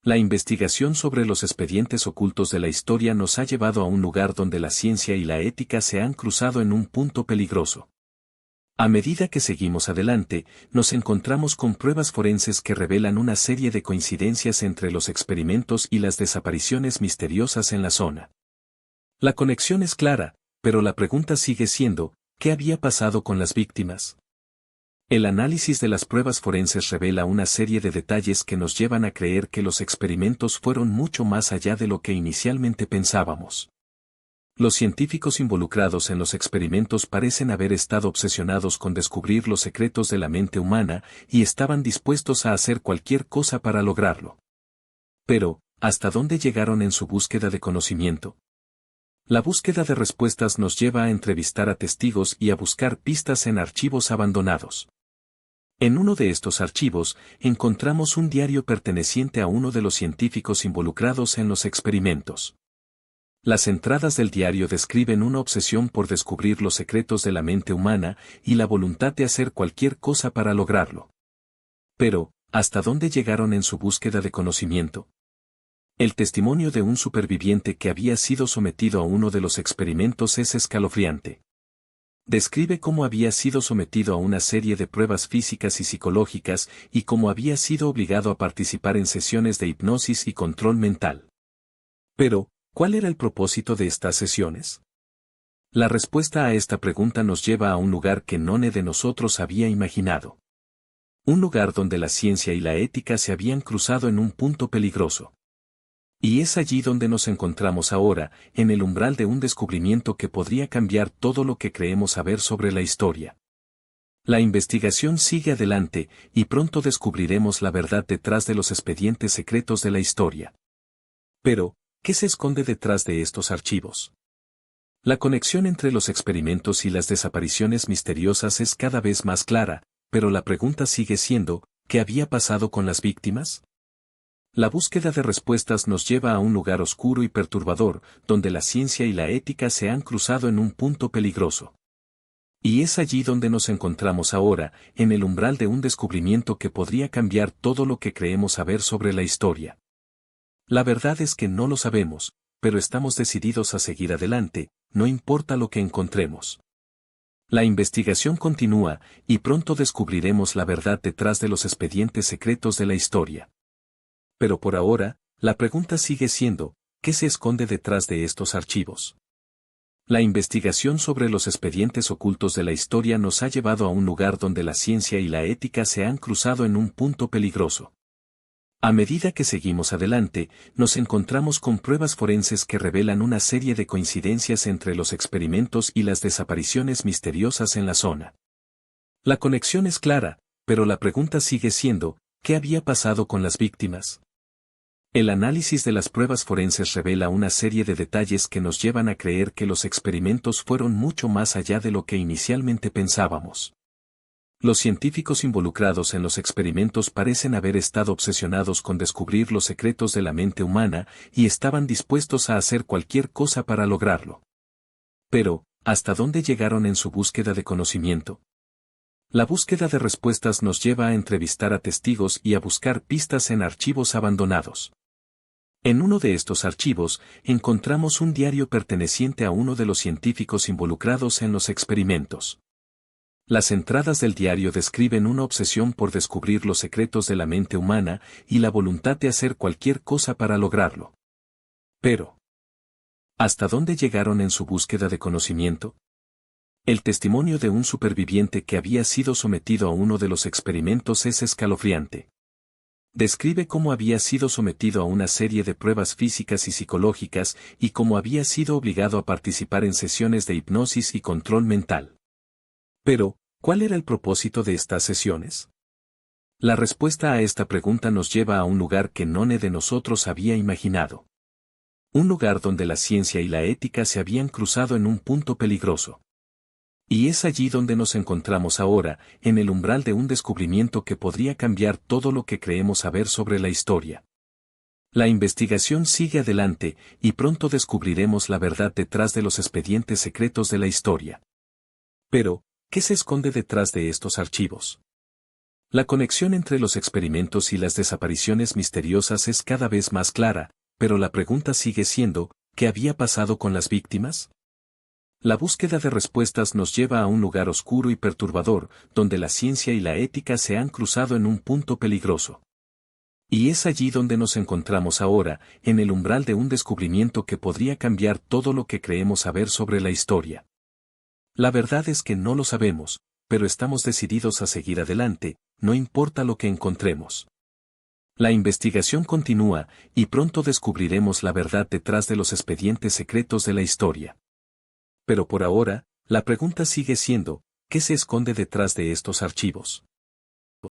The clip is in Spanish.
La investigación sobre los expedientes ocultos de la historia nos ha llevado a un lugar donde la ciencia y la ética se han cruzado en un punto peligroso. A medida que seguimos adelante, nos encontramos con pruebas forenses que revelan una serie de coincidencias entre los experimentos y las desapariciones misteriosas en la zona. La conexión es clara, pero la pregunta sigue siendo, ¿qué había pasado con las víctimas? El análisis de las pruebas forenses revela una serie de detalles que nos llevan a creer que los experimentos fueron mucho más allá de lo que inicialmente pensábamos. Los científicos involucrados en los experimentos parecen haber estado obsesionados con descubrir los secretos de la mente humana y estaban dispuestos a hacer cualquier cosa para lograrlo. Pero, ¿hasta dónde llegaron en su búsqueda de conocimiento? La búsqueda de respuestas nos lleva a entrevistar a testigos y a buscar pistas en archivos abandonados. En uno de estos archivos, encontramos un diario perteneciente a uno de los científicos involucrados en los experimentos. Las entradas del diario describen una obsesión por descubrir los secretos de la mente humana y la voluntad de hacer cualquier cosa para lograrlo. Pero, ¿hasta dónde llegaron en su búsqueda de conocimiento? El testimonio de un superviviente que había sido sometido a uno de los experimentos es escalofriante. Describe cómo había sido sometido a una serie de pruebas físicas y psicológicas y cómo había sido obligado a participar en sesiones de hipnosis y control mental. Pero, ¿cuál era el propósito de estas sesiones? La respuesta a esta pregunta nos lleva a un lugar que nadie de nosotros había imaginado. Un lugar donde la ciencia y la ética se habían cruzado en un punto peligroso. Y es allí donde nos encontramos ahora, en el umbral de un descubrimiento que podría cambiar todo lo que creemos saber sobre la historia. La investigación sigue adelante, y pronto descubriremos la verdad detrás de los expedientes secretos de la historia. Pero, ¿qué se esconde detrás de estos archivos? La conexión entre los experimentos y las desapariciones misteriosas es cada vez más clara, pero la pregunta sigue siendo, ¿qué había pasado con las víctimas? La búsqueda de respuestas nos lleva a un lugar oscuro y perturbador, donde la ciencia y la ética se han cruzado en un punto peligroso. Y es allí donde nos encontramos ahora, en el umbral de un descubrimiento que podría cambiar todo lo que creemos saber sobre la historia. La verdad es que no lo sabemos, pero estamos decididos a seguir adelante, no importa lo que encontremos. La investigación continúa, y pronto descubriremos la verdad detrás de los expedientes secretos de la historia. Pero por ahora, la pregunta sigue siendo, ¿qué se esconde detrás de estos archivos? La investigación sobre los expedientes ocultos de la historia nos ha llevado a un lugar donde la ciencia y la ética se han cruzado en un punto peligroso. A medida que seguimos adelante, nos encontramos con pruebas forenses que revelan una serie de coincidencias entre los experimentos y las desapariciones misteriosas en la zona. La conexión es clara, pero la pregunta sigue siendo, ¿qué había pasado con las víctimas? El análisis de las pruebas forenses revela una serie de detalles que nos llevan a creer que los experimentos fueron mucho más allá de lo que inicialmente pensábamos. Los científicos involucrados en los experimentos parecen haber estado obsesionados con descubrir los secretos de la mente humana y estaban dispuestos a hacer cualquier cosa para lograrlo. Pero, ¿hasta dónde llegaron en su búsqueda de conocimiento? La búsqueda de respuestas nos lleva a entrevistar a testigos y a buscar pistas en archivos abandonados. En uno de estos archivos, encontramos un diario perteneciente a uno de los científicos involucrados en los experimentos. Las entradas del diario describen una obsesión por descubrir los secretos de la mente humana y la voluntad de hacer cualquier cosa para lograrlo. Pero, ¿hasta dónde llegaron en su búsqueda de conocimiento? El testimonio de un superviviente que había sido sometido a uno de los experimentos es escalofriante. Describe cómo había sido sometido a una serie de pruebas físicas y psicológicas y cómo había sido obligado a participar en sesiones de hipnosis y control mental. Pero, ¿cuál era el propósito de estas sesiones? La respuesta a esta pregunta nos lleva a un lugar que nadie de nosotros había imaginado. Un lugar donde la ciencia y la ética se habían cruzado en un punto peligroso. Y es allí donde nos encontramos ahora, en el umbral de un descubrimiento que podría cambiar todo lo que creemos saber sobre la historia. La investigación sigue adelante, y pronto descubriremos la verdad detrás de los expedientes secretos de la historia. Pero, ¿qué se esconde detrás de estos archivos? La conexión entre los experimentos y las desapariciones misteriosas es cada vez más clara, pero la pregunta sigue siendo, ¿qué había pasado con las víctimas? La búsqueda de respuestas nos lleva a un lugar oscuro y perturbador, donde la ciencia y la ética se han cruzado en un punto peligroso. Y es allí donde nos encontramos ahora, en el umbral de un descubrimiento que podría cambiar todo lo que creemos saber sobre la historia. La verdad es que no lo sabemos, pero estamos decididos a seguir adelante, no importa lo que encontremos. La investigación continúa, y pronto descubriremos la verdad detrás de los expedientes secretos de la historia. Pero por ahora, la pregunta sigue siendo, ¿qué se esconde detrás de estos archivos?